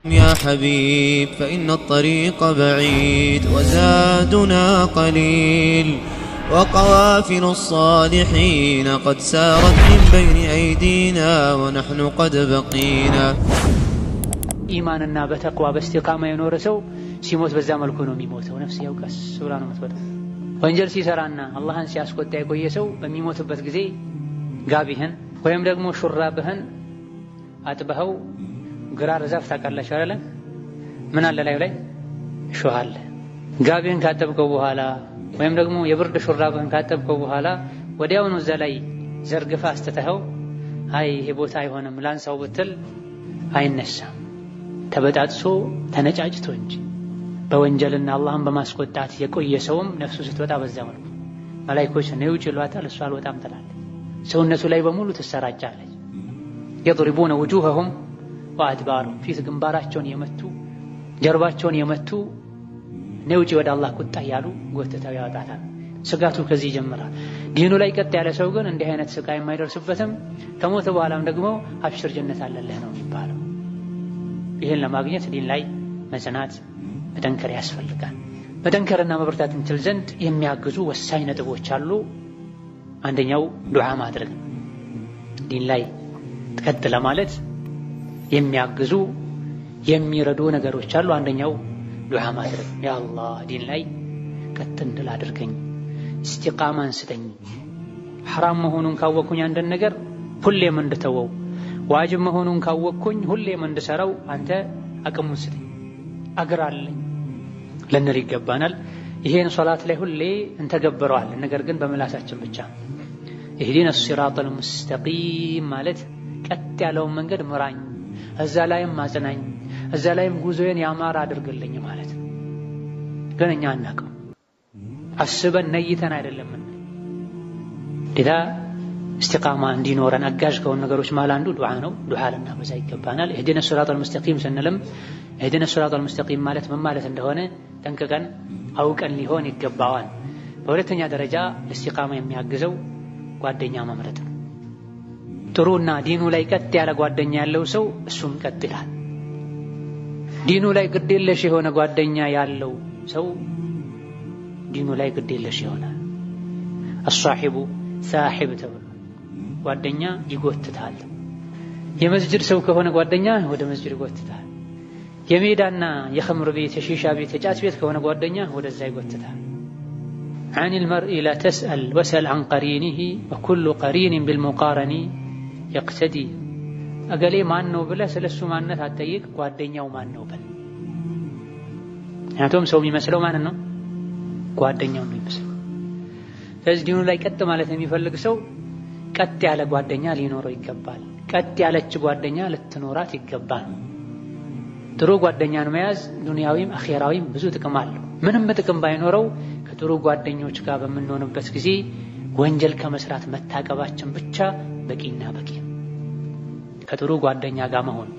يا حبيب فإن الطريق بعيد وزادنا قليل وقوافل الصالحين قد سارت من بين أيدينا ونحن قد بقينا. ኢማንና በተቅዋ በእስቲቃማ የኖረ ሰው ሲሞት በዛ መልኩ ነው የሚሞተው። ነፍስ ያውቀስ ብላ ነው የምትወጣው። ወንጀል ሲሰራና አላህን ሲያስቆጣ የቆየ ሰው በሚሞትበት ጊዜ ጋቢህን ወይም ደግሞ ሹራብህን አጥበኸው ግራር ዛፍ ታውቃላችሁ አይደለ? ምን አለ ላዩ ላይ ሾህ አለ። ጋቢህን ካጠብከው በኋላ ወይም ደግሞ የብርድ ሹራብህን ካጠብከው በኋላ ወዲያውኑ እዛ ላይ ዘርግፋ አስተተኸው አይ ይሄ ቦታ አይሆንም ላንሳው ብትል አይነሳም። ተበጣጥሶ ተነጫጭቶ እንጂ በወንጀልና አላህን በማስቆጣት የቆየ ሰውም ነፍሱ ስትወጣ በዛው ነው። መላእክቶች ነው ውጭ ይሏታል፣ እሷ አልወጣም ትላለች። ሰውነቱ ላይ በሙሉ ትሰራጫለች። يضربون وجوههم وأدبارهم ፊት ግንባራቸውን የመቱ ጀርባቸውን የመቱ ነው ውጭ ወደ አላህ ቁጣ ያሉ ጎተታው ያወጣታል። ስጋቱ ከዚህ ይጀምራል። ዲኑ ላይ ቀጥ ያለ ሰው ግን እንዲህ አይነት ስቃይ የማይደርስበትም ከሞተ በኋላም ደግሞ አብሽር ጀነት አለልህ ነው የሚባለው። ይሄን ለማግኘት ዲን ላይ መጽናት መጠንከር ያስፈልጋል። መጠንከርና መበርታት እንችል ዘንድ የሚያግዙ ወሳኝ ነጥቦች አሉ። አንደኛው ዱዓ ማድረግ። ዲን ላይ ቀጥ ለማለት የሚያግዙ የሚረዱ ነገሮች አሉ። አንደኛው ዱዓ ማድረግ። ያ አላህ ዲን ላይ ቀጥ እንድል አድርገኝ፣ እስቲቃማን ስጠኝ። ሐራም መሆኑን ካወቅኩኝ አንድን ነገር ሁሌም እንድተወው፣ ዋጅብ መሆኑን ካወቅኩኝ ሁሌም እንድሰራው አንተ አቅሙን ስጠኝ፣ አግራለኝ ልንል ይገባናል። ይሄን ሶላት ላይ ሁሌ እንተገብረዋለን፣ ነገር ግን በምላሳችን ብቻ። ኢህዲነ ሲራጠል ሙስተቂም ማለት ቀጥ ያለውን መንገድ ምራኝ፣ እዛ ላይም ማጽናኝ፣ እዛ ላይም ጉዞዬን ያማረ አድርግልኝ ማለት ነው። ግን እኛ አናውቅም፣ አስበን ነይተን አይደለም። ዲዳ እስቲቃማ እንዲኖረን አጋዥ ከሆኑ ነገሮች መሃል አንዱ ዱዓ ነው። ዱዓ ልናበዛ ይገባናል። ኢህዲነ ሲራጠል ሙስተቂም ስንልም ኢህዲነ ሲራጠል ሙስተቂም ማለት ምን ማለት እንደሆነ ጠንቅቀን አውቀን ሊሆን ይገባዋል። በሁለተኛ ደረጃ እስቲቃማ የሚያግዘው ጓደኛ መምረጥ ነው። ጥሩና ዲኑ ላይ ቀጥ ያለ ጓደኛ ያለው ሰው እሱም ቀጥ ይላል። ዲኑ ላይ ግዴለሽ የሆነ ጓደኛ ያለው ሰው ዲኑ ላይ ግዴለሽ ይሆናል። አሷሂቡ ሳሂብ ተብሎ ጓደኛ ይጎትታል። የመስጂድ ሰው ከሆነ ጓደኛ ወደ መስጂድ ይጎትታል። የሜዳና የኸምር ቤት የሺሻ ቤት የጫት ቤት ከሆነ ጓደኛ ወደዛ ይጎትታል። عن المرء لا تسأل واسأل عن قرينه وكل قرين بالمقارن يقتدي እገሌ ማን ነው ብለህ ስለሱ ማንነት አትጠይቅ፣ ጓደኛው ማን ነው በል። ምክንያቱም ሰው የሚመስለው ማንን ነው? ጓደኛው ነው የሚመስለው። ስለዚህ ዲኑ ላይ ቀጥ ማለት የሚፈልግ ሰው ቀጥ ያለ ጓደኛ ሊኖረው ይገባል። ቀጥ ያለች ጓደኛ ልትኖራት ይገባል። ጥሩ ጓደኛን መያዝ ዱንያዊም አኺራዊም ብዙ ጥቅም አለው። ምንም ጥቅም ባይኖረው ከጥሩ ጓደኞች ጋር በምንሆንበት ጊዜ ወንጀል ከመስራት መታቀባችን ብቻ በቂና በቂ። ከጥሩ ጓደኛ ጋር መሆን፣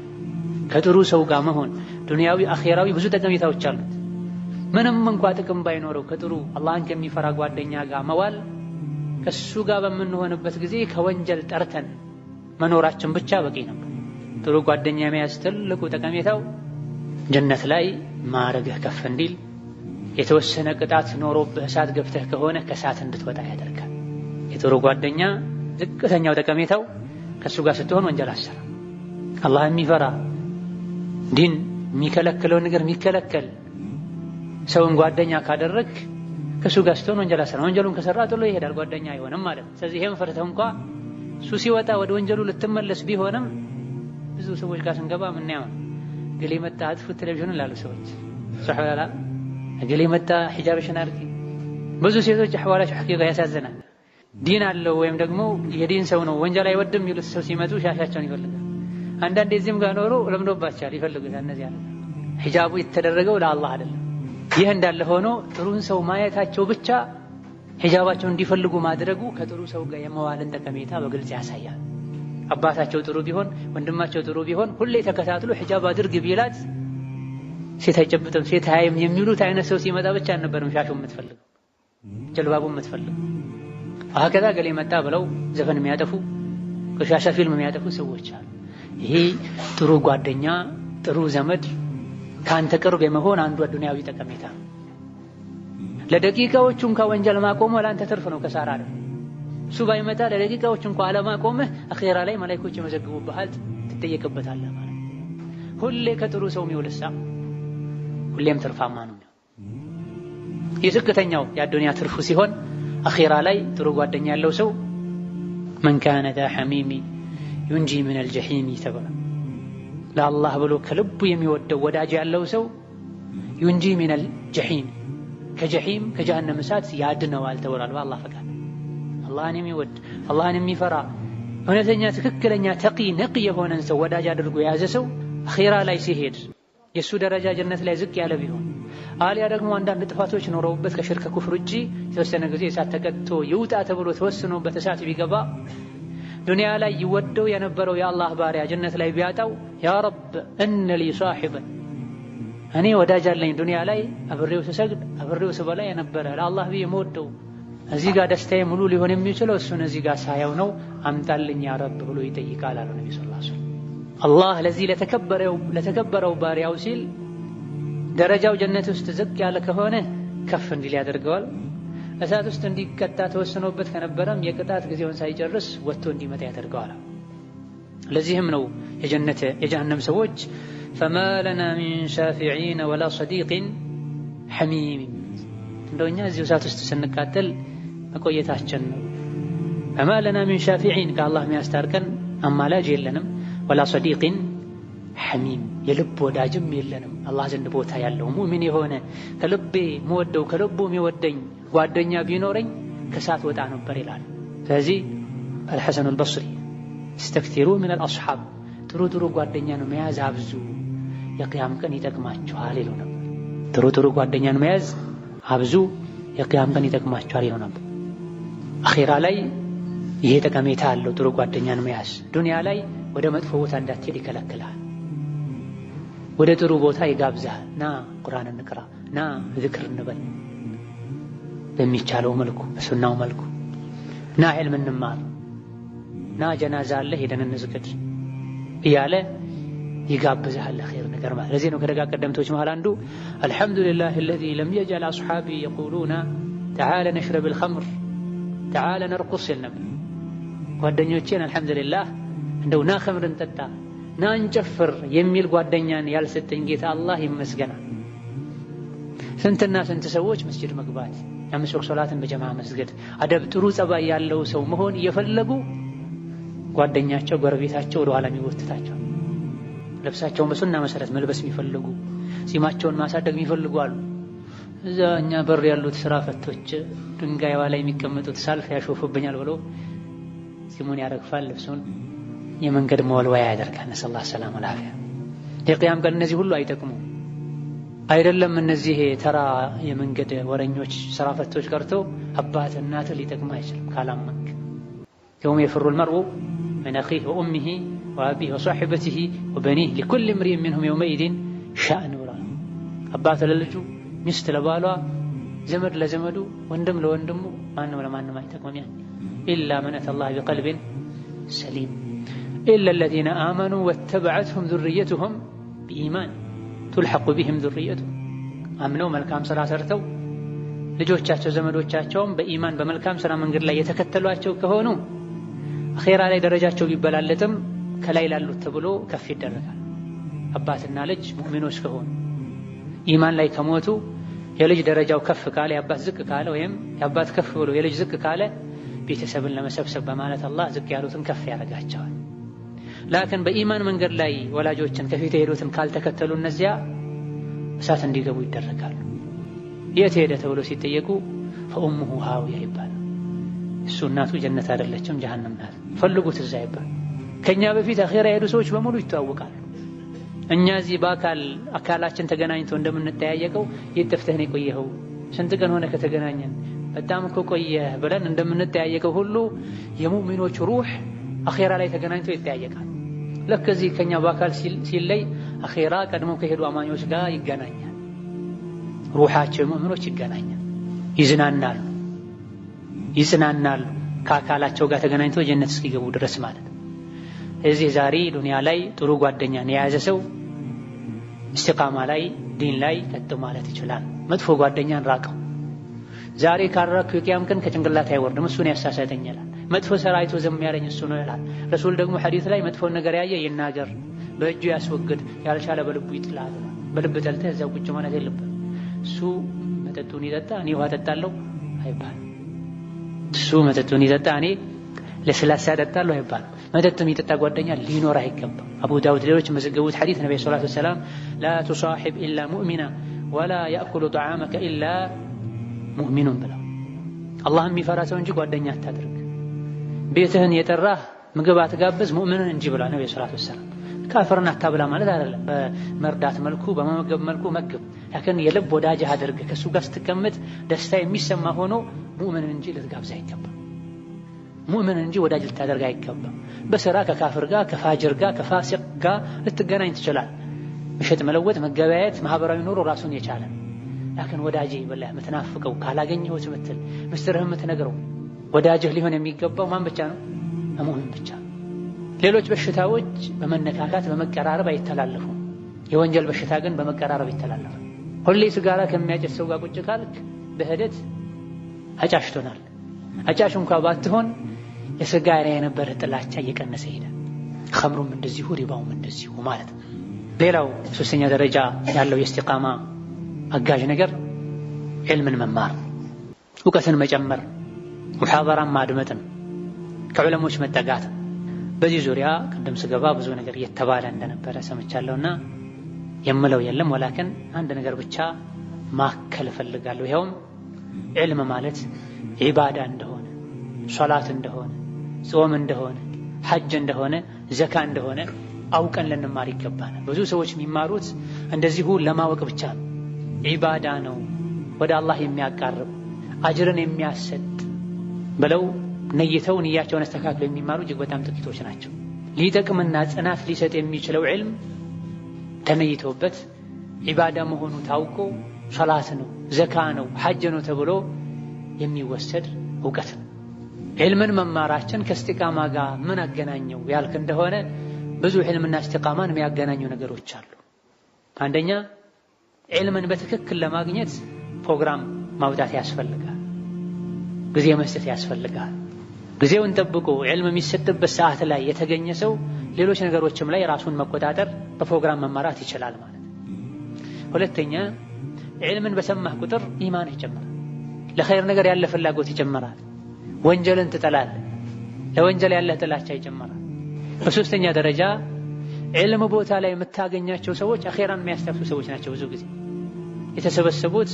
ከጥሩ ሰው ጋር መሆን ዱንያዊ አኺራዊ ብዙ ጠቀሜታዎች አሉት። ምንም እንኳን ጥቅም ባይኖረው ከጥሩ አላህን ከሚፈራ ጓደኛ ጋር መዋል ከሱ ጋር በምንሆንበት ጊዜ ከወንጀል ጠርተን መኖራችን ብቻ በቂ ነው። ጥሩ ጓደኛ መያዝ ትልቁ ጠቀሜታው ጀነት ላይ ማዕረግህ ከፍ እንዲል፣ የተወሰነ ቅጣት ኖሮብህ እሳት ገብተህ ከሆነ ከእሳት እንድትወጣ ያደርጋል። የጥሩ ጓደኛ ዝቅተኛው ጠቀሜታው ከሱ ጋር ስትሆን ወንጀል አሰራ። አላህ የሚፈራ ዲን የሚከለክለው ነገር የሚከለከል ሰውን ጓደኛ ካደረግ ከሱ ጋር ስትሆን ወንጀል አሰራ። ወንጀሉን ከሰራ ጥሎ ይሄዳል፣ ጓደኛ አይሆንም ማለት ነው። ስለዚህ ይሄን ፈርተህ እንኳን እሱ ሲወጣ ወደ ወንጀሉ ልትመለስ ቢሆንም ብዙ ሰዎች ጋር ስንገባ ምን ያው ገሌ መጣ አጥፉ ቴሌቪዥን ላሉ ሰዎች ሱብሃንአላ ገሌ መጣ ሒጃብሽን አድርጊ። ብዙ ሴቶች አህዋላቸው ሐቂቃ ያሳዝናል። ዲን አለው ወይም ደግሞ የዲን ሰው ነው ወንጀል አይወድም የሚሉት ሰው ሲመጡ ሻሻቸውን ይፈልጋል። አንዳንዴ እዚህም ጋር ኖሮ ለምዶባቸዋል ይፈልጉታል። እነዚህ አለ ሒጃቡ የተደረገው ለአላህ አይደለም። ይህ እንዳለ ሆኖ ጥሩን ሰው ማየታቸው ብቻ ሒጃባቸውን እንዲፈልጉ ማድረጉ ከጥሩ ሰው ጋር የመዋልን ጠቀሜታ በግልጽ ያሳያል። አባታቸው ጥሩ ቢሆን ወንድማቸው ጥሩ ቢሆን ሁሌ ተከታትሎ ሒጃብ አድርግ ቢላት ሴት አይጨብጥም ሴት አይም የሚሉት አይነት ሰው ሲመጣ ብቻ አልነበረም ሻሹ የምትፈልገው ጀልባቡ የምትፈልገው። አከዛ ገሌ መጣ ብለው ዘፈን የሚያጠፉ ቆሻሻ ፊልም የሚያጠፉ ሰዎች አሉ። ይሄ ጥሩ ጓደኛ ጥሩ ዘመድ ካንተ ቅርብ የመሆን አንዱ ዱንያዊ ጠቀሜታ። ለደቂቃዎች እንኳን ወንጀል ማቆም ለአንተ ትርፍ ነው፣ ከሳራ አይደል። እሱ ባይመጣ ለደቂቃዎች እንኳን አለማቆምህ አኺራ ላይ መላእክቶች ይመዘግቡብሃል፣ ትጠየቅበታለህ ማለት። ሁሌ ከጥሩ ሰው የሚውልሳ ሁሌም ትርፋማ ነው። የዝቅተኛው የአዱንያ ትርፉ ሲሆን አኺራ ላይ ጥሩ ጓደኛ ያለው ሰው መን ካነ ዛ ሐሚሚ ዩንጂ ሚነል ጀሒም ተብሏል። ለአላህ ብሎ ከልቡ የሚወደው ወዳጅ ያለው ሰው ዩንጂ ሚነል ጀሒም ከጀሒም ከጀሃነም እሳት ያድነዋል ተብሏል በአላህ ፈቃድ። አላህን የሚወድ አላህን የሚፈራ እውነተኛ ትክክለኛ ተቂ ነቂ የሆነን ሰው ወዳጅ አድርጎ የያዘ ሰው አኺራ ላይ ሲሄድ የሱ ደረጃ ጀነት ላይ ዝቅ ያለ ቢሆን አሊያ ደግሞ አንዳንድ ጥፋቶች ኖረውበት ከሽርክ ኩፍር ውጪ የተወሰነ ጊዜ እሳት ተቀጥቶ ይውጣ ተብሎ ተወስኖበት እሳት ቢገባ ዱንያ ላይ ይወደው የነበረው የአላህ ባሪያ ጀነት ላይ ቢያጣው ያ ረብ እነ ሊ ሷሂበን እኔ ወዳጅ አለኝ ዱንያ ላይ አብሬው ስሰግድ አብሬው ስበላ የነበረ ለአላህ ብዬ የምወደው እዚህ ጋር ደስታዬ ሙሉ ሊሆን የሚችለው እሱን እዚህ ጋር ሳያው ነው፣ አምጣልኝ ያ ረብ ብሎ ይጠይቃል አሉ ነብዩ ሰለላሁ ዐለይሂ ወሰለም። አላህ ለዚህ ለተከበረው ባሪያው ሲል ደረጃው ጀነት ውስጥ ዝቅ ያለ ከሆነ ከፍ እንዲል ያደርገዋል። እሳት ውስጥ እንዲቀጣ ተወስኖበት ከነበረም የቅጣት ጊዜውን ሳይጨርስ ወጥቶ እንዲመጣ ያደርገዋል። ለዚህም ነው የጀሃነም ሰዎች ፈማ ለና ሚን ሻፊዒን ወላ ሰዲቅን ሐሚም፣ እንደኛ እዚህ እሳት ውስጥ ስንቃጠል መቆየታችን ነው። ፈማ ለና ሚን ሻፊዒን ከአላህ የሚያስታርቀን አማላጅ የለንም፣ ወላ ሰዲቅን ሐሚም የልብ ወዳጅም የለንም። አላህ ዘንድ ቦታ ያለው ሙእሚን የሆነ ከልቤ መወደው ከልቡ የሚወደኝ ጓደኛ ቢኖረኝ ከሳት ወጣ ነበር ይላል። ስለዚህ አልሐሰን አልበስሪ استكثروا من الاصحاب ጥሩ ጓደኛን መያዝ አብዙ የቂያም ቀን ይጠቅማችኋል ይሉ ነበር። ጥሩ ጓደኛን መያዝ አብዙ የቂያም ቀን ይጠቅማችኋል ይሉ ነበር። አኺራ ላይ ይሄ ጠቀሜታ አለው ጥሩ ጓደኛን መያዝ። ዱንያ ላይ ወደ መጥፎ ቦታ እንዳትሄድ ይከለክላል፣ ወደ ጥሩ ቦታ ይጋብዛል። ና ቁርአን እንቅራ፣ ና ዝክር እንበል በሚቻለው መልኩ በሱናው መልኩ፣ ና ዒልም እንማር፣ ና ጀናዛ አለ ሄደን እንዝክር እያለ ይጋብዛል ለኸይር ነገር ማለት። ለዚህ ነው ከደጋ ቀደምቶች መሃል አንዱ አልሐምዱሊላህ الذي لم يجعل اصحابي يقولون تعالى نشرب الخمر تعالى نرقص النبي ጓደኞቼን አልሐምዱሊላህ እንደው ና ኸምር እንጠጣ ና እንጨፍር የሚል ጓደኛን ያልሰጠኝ ጌታ አላህ ይመስገናል። ስንትና ስንት ሰዎች መስጂድ መግባት፣ አምስት ወቅት ሶላትን በጀማዓ መስገድ፣ አደብ ጥሩ ጸባይ ያለው ሰው መሆን እየፈለጉ ጓደኛቸው ጎረቤታቸው ወደ ኋላ የሚወትታቸው፣ ልብሳቸውን በሱና መሰረት መልበስ የሚፈልጉ፣ ጺማቸውን ማሳደግ የሚፈልጉ አሉ። እዛ እኛ በር ያሉት ስራ ፈቶች ድንጋይዋ ላይ የሚቀመጡት ሳልፍ ያሾፉብኛል ብሎ ጺሙን ያረግፋል፣ ልብሱን የመንገድ መወልወያ ያደርጋል። ነሰላህ ሰላም ወላፊያ። የቂያም ቀን እነዚህ ሁሉ አይጠቅሙ አይደለም። እነዚህ ተራ የመንገድ ወረኞች ስራ ፈቶች ቀርቶ አባት እናት ሊጠቅም አይችልም ካላመንክ። يوم يفر المرء من أخيه وأمه وأبيه وصاحبته وبنيه لكل امرئ منهم يومئذ شأن يراه። አባት ለልጁ፣ ሚስት ለባሏ፣ ዘመድ ለዘመዱ፣ ወንድም ለወንድሙ ማንም ለማንም አይጠቅምም። ያን إلا من أتى الله بقلب سليم إلا الذين آمنوا واتبعتهم ذريتهم بإيمان تلحق بهم ذريتهم። አምነው መልካም ስራ ሰርተው ልጆቻቸው ዘመዶቻቸውም በኢማን በመልካም ስራ መንገድ ላይ የተከተሏቸው ከሆኑ አኺራ ላይ ደረጃቸው ቢበላለጥም ከላይ ላሉት ተብሎ ከፍ ይደረጋል። አባትና ልጅ ሙእሚኖች ከሆኑ ኢማን ላይ ከሞቱ የልጅ ደረጃው ከፍ ካለ የአባት ዝቅ ካለ ወይም የአባት ከፍ ብሎ የልጅ ዝቅ ካለ ቤተሰብን ለመሰብሰብ በማለት አላህ ዝቅ ያሉትን ከፍ ያደርጋቸዋል። ላኪን በኢማን መንገድ ላይ ወላጆችን ከፊት የሄዱትን ካልተከተሉ እነዚያ እሳት እንዲገቡ ይደረጋሉ። የት ሄደ ተብሎ ሲጠየቁ ፈኡሙሁ ሃዊያ ይባላል። እሱ እናቱ ጀነት አይደለችም ጀሃነም ናት፣ ፈልጉት እዛ ይባላል። ከኛ በፊት አኺራ የሄዱ ሰዎች በሙሉ ይተዋወቃሉ። እኛ እዚህ አካላችን ተገናኝቶ እንደምንጠያየቀው የት ጠፍተህ ነው የቆየኸው፣ ስንት ቀን ሆነ ከተገናኘን፣ በጣም እኮ ቆየህ ብለን እንደምንጠያየቀው ሁሉ የሙእሚኖች ሩህ አኺራ ላይ ተገናኝቶ ይጠያየቃል። ልክ እዚህ ከኛ በአካል ሲለይ አኺራ ቀድሞ ከሄዱ አማኞች ጋር ይገናኛል። ሩሃቸው ሙእሚኖች ይገናኛል፣ ይዝናናሉ፣ ይጽናናሉ ከአካላቸው ጋር ተገናኝተው ጀነት እስኪገቡ ድረስ ማለት ነው። እዚህ ዛሬ ዱንያ ላይ ጥሩ ጓደኛን የያዘ ሰው እስቲቃማ ላይ ዲን ላይ ቀጥ ማለት ይችላል። መጥፎ ጓደኛን ራቀው። ዛሬ ካራኩ የቂያም ቀን ከጭንቅላት አይወርድም፣ እሱን ያሳሳተኛል። መጥፎ ስራ አይቶ ዝም ያለኝ እሱ ነው ይላል ረሱል። ደግሞ ሐዲስ ላይ መጥፎ ነገር ያየ ይናገር፣ በእጁ ያስወግድ፣ ያልቻለ በልቡ ይጥላል። በልብ ጠልተህ እዛው ቁጭ ማለት የለብህም። እሱ መጠጡን ይጠጣ እኔ ውሃ ጠጣለሁ አይባልም። እሱ መጠጡን ይጠጣ እኔ ለስላሳ ጠጣለሁ አይባልም። መጠጥ የሚጠጣ ጓደኛ ሊኖር አይገባም። አቡ ዳውድ ሌሎች መዘገቡት ሐዲስ ነብዩ ሰለላሁ ዐለይሂ ወሰለም ላ ቱሳሂብ ኢላ ሙእሚና ወላ ያእኩሉ ጠዓመከ ኢላ ሙእሚኑን ብለው አላህን የሚፈራ ሰው እንጂ ጓደኛ አታድርግ። ቤትህን የጠራህ ምግብ አትጋብዝ ሙእሚንን እንጂ ብላ ነብዩ ሰለላሁ ዐለይሂ ወሰለም። ካፍርን አታብላ ማለት አይደለም። በመርዳት መልኩ በመመገብ መልኩ መግብ፣ ላኪን የልብ ወዳጅህ አድርገህ ከእሱ ጋር ስትቀመጥ ደስታ የሚሰማ ሆኖ ሙእሚንን እንጂ ልትጋብዝ አይገባም። ሙእሚንን እንጂ ወዳጅ ልታደርግ አይገባም። በስራ ከካፍር ጋር ከፋጅር ጋር ከፋሲቅ ጋር ልትገናኝ ትችላል። መሸጥ መለወጥ መገበያየት ማህበራዊ ኑሮ ራሱን የቻለ ላኪን ወዳጄ ብለህ የምትናፍቀው ካላገኘሁት ምትል ምስጢርህ የምትነግረው ወዳጅህ ሊሆን የሚገባው ማን ብቻ ነው? ሙእሚን ብቻ። ሌሎች በሽታዎች በመነካካት በመቀራረብ አይተላለፉም። የወንጀል በሽታ ግን በመቀራረብ ይተላለፋል። ሁሌ ሲጋራ ከሚያጨስ ሰው ጋር ቁጭ ካልክ በሂደት አጫሽቶናል። አጫሽ እንኳን ባትሆን የሲጋራ የነበረ ጥላቻ እየቀነሰ ይሄዳል። ኸምሩም እንደዚሁ ሪባውም እንደዚሁ ማለት ነው። ሌላው ሶስተኛ ደረጃ ያለው የእስቲቃማ አጋዥ ነገር ዒልምን መማር፣ እውቀትን መጨመር፣ ሙሐደራን ማድመጥን፣ ከዑለሞች መጠጋት። በዚህ ዙሪያ ቅድም ስገባ ብዙ ነገር እየተባለ እንደነበረ ሰምቻለሁና የምለው የለም። ወላኪን አንድ ነገር ብቻ ማከል እፈልጋለሁ። ይኸውም ዒልም ማለት ዒባዳ እንደሆነ፣ ሶላት እንደሆነ፣ ጾም እንደሆነ፣ ሐጅ እንደሆነ፣ ዘካ እንደሆነ አውቀን ልንማር ይገባናል። ብዙ ሰዎች የሚማሩት እንደዚሁ ለማወቅ ብቻ ነው። ዒባዳ ነው፣ ወደ አላህ የሚያቃርብ አጅርን የሚያሰጥ ብለው ነይተው ንያቸውን አስተካክለው የሚማሩ እጅግ በጣም ጥቂቶች ናቸው። ሊጠቅምና ጽናት ሊሰጥ የሚችለው ዒልም ተነይተውበት ዒባዳ መሆኑ ታውቆ ሶላት ነው፣ ዘካ ነው፣ ሐጅ ነው ተብሎ የሚወሰድ እውቀት ነው። ዒልምን መማራችን ከእስቲቃማ ጋር ምን አገናኘው ያልክ እንደሆነ ብዙ ዒልምና እስቲቃማን የሚያገናኙ ነገሮች አሉ። አንደኛ ዒልምን በትክክል ለማግኘት ፕሮግራም ማውጣት ያስፈልጋል። ጊዜ መስጠት ያስፈልጋል። ጊዜውን ጠብቆ ዒልም የሚሰጥበት ሰዓት ላይ የተገኘ ሰው ሌሎች ነገሮችም ላይ ራሱን መቆጣጠር በፕሮግራም መማራት ይችላል ማለት። ሁለተኛ ዒልምን በሰማህ ቁጥር ኢማንህ ይጨምራል። ለኸይር ነገር ያለ ፍላጎት ይጨምራል። ወንጀልን ትጠላለህ። ለወንጀል ያለህ ጥላቻ ይጨምራል። በሶስተኛ ደረጃ ዒልም ቦታ ላይ የምታገኛቸው ሰዎች አኼራን የሚያስተፍሱ ሰዎች ናቸው። ብዙ ጊዜ የተሰበሰቡት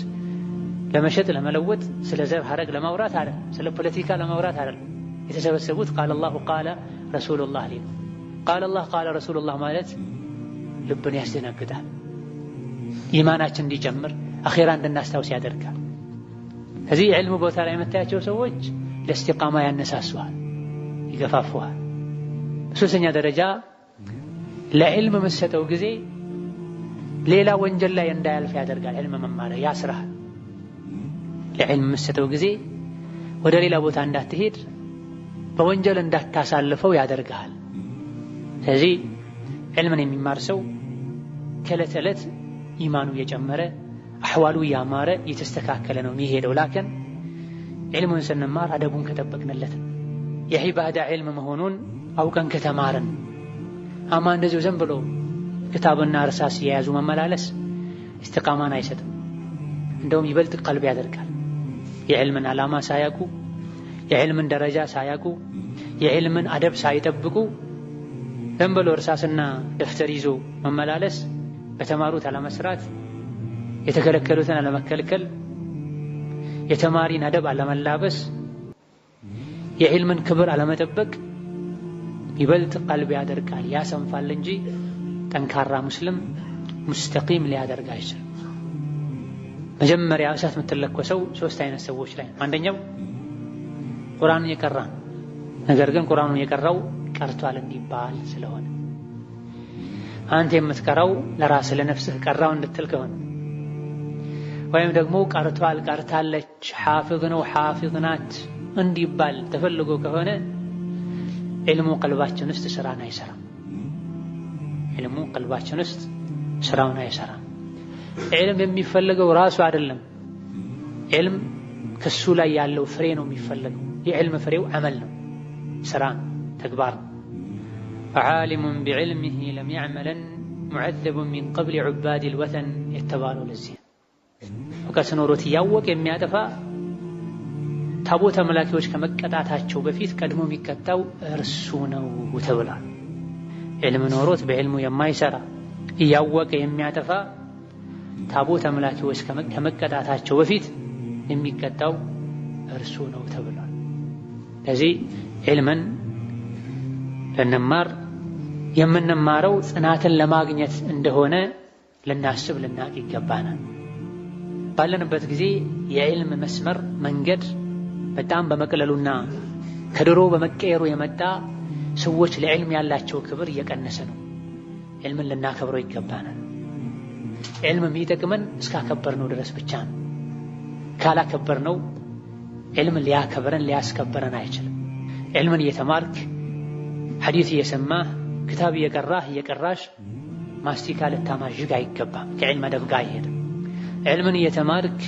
ለመሸጥ ለመለወጥ፣ ስለ ዘር ሐረግ ለማውራት አይደለም፣ ስለ ፖለቲካ ለማውራት አይደለም። የተሰበሰቡት ቃለ አላሁ ቃለ ረሱሉላህ ሊሉ። ቃለ አላህ ቃለ ረሱሉላህ ማለት ልብን ያስደነግጣል፣ ኢማናችን እንዲጨምር አኼራ እንድናስታውስ ያደርጋል። ከዚህ ዒልም ቦታ ላይ የምታያቸው ሰዎች ለእስቲቃማ ያነሳሱሃል፣ ይገፋፉሃል። በሶስተኛ ደረጃ ለዕልም የምትሰጠው ጊዜ ሌላ ወንጀል ላይ እንዳያልፍ ያደርጋል። ዕልም መማር ያስራል። ለዕልም የምትሰጠው ጊዜ ወደ ሌላ ቦታ እንዳትሄድ በወንጀል እንዳታሳልፈው ያደርጋል። ስለዚህ ዕልምን የሚማር ሰው ከዕለት ዕለት ኢማኑ እየጨመረ አሕዋሉ እያማረ እየተስተካከለ ነው የሚሄደው። ላኪን ዕልሙን ስንማር አደቡን ከጠበቅንለት የዒባዳ ዕልም መሆኑን አውቀን ከተማርን አማ እንደዚሁ ዝም ብሎ ክታብና እርሳስ የያዙ መመላለስ እስቲቃማን አይሰጥም። እንደውም ይበልጥ ቀልብ ያደርጋል። የዕልምን ዓላማ ሳያውቁ፣ የዕልምን ደረጃ ሳያውቁ፣ የዕልምን አደብ ሳይጠብቁ ዝም ብሎ እርሳስና ደፍተር ይዞ መመላለስ፣ በተማሩት አለመስራት፣ የተከለከሉትን አለመከልከል፣ የተማሪን አደብ አለመላበስ፣ የዕልምን ክብር አለመጠበቅ ይበልጥ ቀልብ ያደርጋል፣ ያሰንፋል እንጂ ጠንካራ ሙስሊም ሙስተቂም ሊያደርግ አይችልም። መጀመሪያ እሳት የምትለኮሰው ሶስት አይነት ሰዎች ላይ። አንደኛው ቁርአንን የቀራ ነገር ግን ቁርአኑን የቀራው ቀርቷል እንዲባል ስለሆነ አንተ የምትቀራው ለራስህ ለነፍስህ ቀራው እንድትል ከሆነ፣ ወይም ደግሞ ቀርቷል ቀርታለች ሐፊዝ ነው ሐፊዝ ናት እንዲባል ተፈልጎ ከሆነ ዕልሙ ቀልባችን ውስጥ ስራን አይሰራም። ዕልሙ ቀልባችን ውስጥ ስራውን አይሰራም። ዒልም የሚፈልገው ራሱ አይደለም። ዒልም ከሱ ላይ ያለው ፍሬ ነው የሚፈልገው። የዕልም ፍሬው አመል ነው፣ ስራ ተግባር። ወዓሊሙን ቢዕልሚሂ ለም ያዕመለን ሙዐዘቡን ሚን ቀብል ዑባዲል ወተን የተባለው ለዚህ እውቀት ኖሮት እያወቀ የሚያጠፋ ታቦት አምላኪዎች ከመቀጣታቸው በፊት ቀድሞ የሚቀጣው እርሱ ነው ተብሏል። ዕልም ኖሮት በዕልሙ የማይሰራ እያወቀ የሚያጠፋ ታቦት አምላኪዎች ከመቀጣታቸው በፊት የሚቀጣው እርሱ ነው ተብሏል። ለዚህ ዕልምን ልንማር የምንማረው ጽናትን ለማግኘት እንደሆነ ልናስብ ልናቅ ይገባናል። ባለንበት ጊዜ የዕልም መስመር መንገድ በጣም በመቅለሉና ከድሮ በመቀየሩ የመጣ ሰዎች ለዕልም ያላቸው ክብር እየቀነሰ ነው። ዕልምን ልናከብረው ይገባናል። ዕልም የሚጠቅመን እስካከበርነው ድረስ ብቻ ነው። ካላከበርነው ዕልም ሊያከብረን ሊያስከብረን አይችልም። ዕልምን እየተማርክ ሐዲስ እየሰማህ ክታብ እየቀራሽ ማስቲካ ልታማዥግ አይገባም። ከዕልም አደብ ጋር አይሄድም። ዕልምን እየተማርክ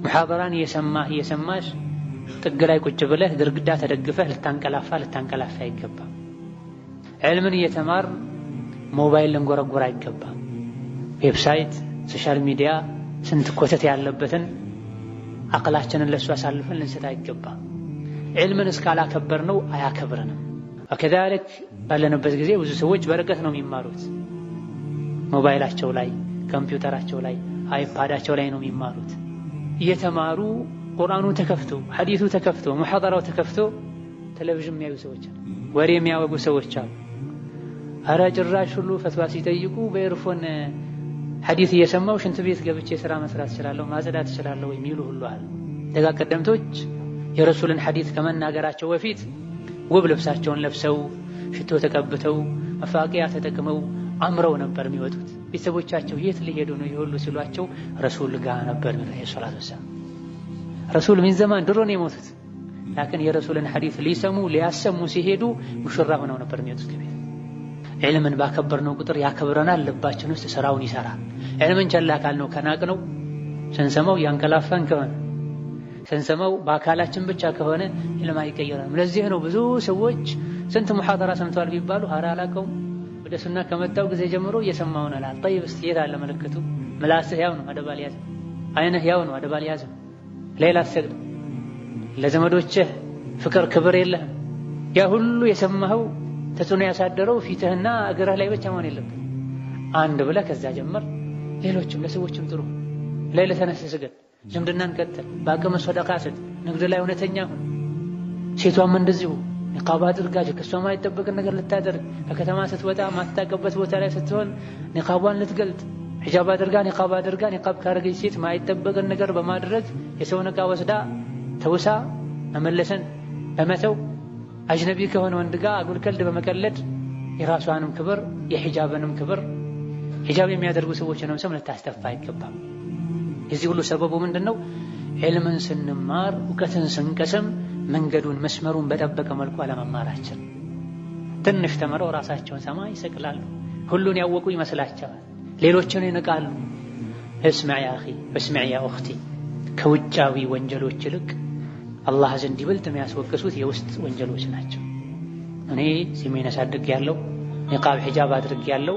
ሙሐደራን እየሰማሽ ጥግ ላይ ቁጭ ብለህ ግድግዳ ተደግፈህ ልታንቀላፋ አይገባም። ዕልምን እየተማር ሞባይል ልንጎረጎር አይገባም። ዌብሳይት፣ ሶሻል ሚዲያ ስንት ኮተት ያለበትን አቅላችንን ለሱ አሳልፈን ልንሰጥ አይገባም። ዕልምን እስካላከበርነው አያከብረንም። ወከዛልክ ባለንበት ጊዜ ብዙ ሰዎች በርቀት ነው የሚማሩት። ሞባይላቸው ላይ፣ ኮምፒውተራቸው ላይ፣ አይፓዳቸው ላይ ነው የሚማሩት። እየተማሩ ቁርአኑ ተከፍቶ ሐዲሱ ተከፍቶ ሙሐደራው ተከፍቶ ቴሌቪዥን የሚያዩ ሰዎች አሉ፣ ወሬ የሚያወጉ ሰዎች አሉ። አረ ጭራሽ ሁሉ ፈትዋ ሲጠይቁ በኤርፎን ሐዲስ እየሰማው ሽንት ቤት ገብቼ ስራ መስራት እችላለሁ፣ ማጽዳት እችላለሁ የሚሉ ሁሉ አሉ። ደጋ ቀደምቶች የረሱልን ሐዲስ ከመናገራቸው በፊት ውብ ልብሳቸውን ለብሰው ሽቶ ተቀብተው መፋቂያ ተጠቅመው አምረው ነበር የሚወጡት። ቤተሰቦቻቸው የት ሊሄዱ ነው ይሁሉ ሲሏቸው ረሱል ጋር ነበር ሰለላሁ ዐለይሂ ወሰለም። ረሱል ምን ዘመን ድሮ ነው የሞቱት። ላኪን የረሱልን ሐዲስ ሊሰሙ ሊያሰሙ ሲሄዱ ሙሽራ ሆነው ነበር የሚወጡት ከቤት። ዕልምን ባከበርነው ቁጥር ያከብረናል፣ ልባችን ውስጥ ስራውን ይሰራል። ዕልምን ቸላ ካልነው ከናቅነው ስንሰማው ያንቀላፋን ከሆነ ስንሰማው በአካላችን ብቻ ከሆነ ዕልም አይቀየረንም። ለዚህ ነው ብዙ ሰዎች ስንት ሙሐደራ ሰምተዋል ቢባሉ ኧረ አላውቀውም ወደ ሱና ከመጣው ጊዜ ጀምሮ እየሰማሁ ነው አላል። ጠይብ እስቲ የት አለ ምልክቱ? ምላስህ ያው ነው አደብ አልያዝም፣ አይንህ ያው ነው አደብ አልያዝም፣ ሌላ አትሰግድም፣ ለዘመዶችህ ፍቅር ክብር የለህም። ያ ሁሉ የሰማኸው ተጽዕኖ ያሳደረው ፊትህና እግርህ ላይ ብቻ መሆን የለብህም። አንድ ብለህ ከዛ ጀመር። ሌሎችም ለሰዎችም ጥሩ ሌላ ተነስተህ ስገድ፣ ዝምድናን ቀጥል፣ በአቅም ሰደቃ ስጥ፣ ንግድ ላይ እውነተኛ ሁን። ሴቷም እንደዚሁ ኒቃብ አድርጋች ከሷ የማይጠበቅን ነገር ልታደርግ፣ ከከተማ ስትወጣ ማትታቀበት ቦታ ላይ ስትሆን ኒቃቧን ልትገልጥ፣ ሒጃብ አድርጋ ኒቃብ ካረገች ሴት ማይጠበቅን ነገር በማድረግ የሰውን ዕቃ ወስዳ ተውሳ መመለስን በመተው አጅነቢ ከሆነ ወንድ ጋር አጉል ቀልድ በመቀለድ የራሷንም ክብር የሒጃብንም ክብር ሒጃብ የሚያደርጉ ሰዎችንም ስም ልታስተፋ አይገባም። የዚህ ሁሉ ሰበቡ ምንድነው? ዕልምን ስንማር እውቀትን ስንቀስም መንገዱን መስመሩን በጠበቀ መልኩ አለመማራችን። ትንሽ ተምረው ራሳቸውን ሰማይ ይሰቅላሉ፣ ሁሉን ያወቁ ይመስላቸዋል፣ ሌሎችን ይንቃሉ። እስማዕ ያ አኺ እስማዕ ያ ኡኽቲ፣ ከውጫዊ ወንጀሎች ይልቅ አላህ ዘንድ ይበልጥ የሚያስወቅሱት የውስጥ ወንጀሎች ናቸው። እኔ ጺሜን አሳድጌያለሁ፣ ኒቃብ ሒጃብ አድርጌያለሁ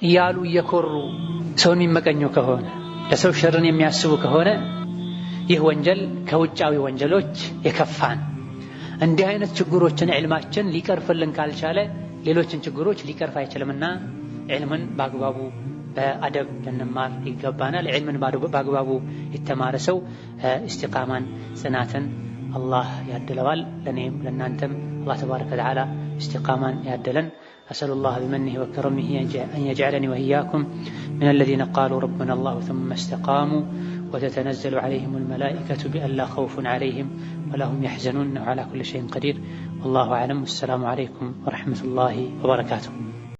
እያሉ እየኮሩ ሰውን የሚመቀኘው ከሆነ ለሰው ሸርን የሚያስቡ ከሆነ ይህ ወንጀል ከውጫዊ ወንጀሎች የከፋን። እንዲህ አይነት ችግሮችን ዕልማችን ሊቀርፍልን ካልቻለ ሌሎችን ችግሮች ሊቀርፍ አይችልምና ዕልምን በአግባቡ በአደብ ልንማር ይገባናል። ዕልምን በአግባቡ የተማረ ሰው ኢስቲቃማን ጽናትን አላህ ያድለዋል። ለኔም ለናንተም አላህ ተባረከ ወተዓላ ኢስቲቃማን ያድለን። አሰሉላህ ቢመኒሂ ወከረሚሂ አን የጅዐለኒ ወኢያኩም ሚነ አለዚነ ቃሉ ረቡና አላሁ ሱመ እስተቃሙ ወተተነዘሉ ዐለይሂሙል መላኢከቱ ቢአላ ኸውፉን ዐለይሂም ወላ ሁም የሕዘኑን ኢንነሁ ዐላ ኩሊ ሸይኢን ቀዲር። ወላሁ አዕለም። ወሰላሙ ዐለይኩም ወረሕመቱላሂ ወበረካቱሁ።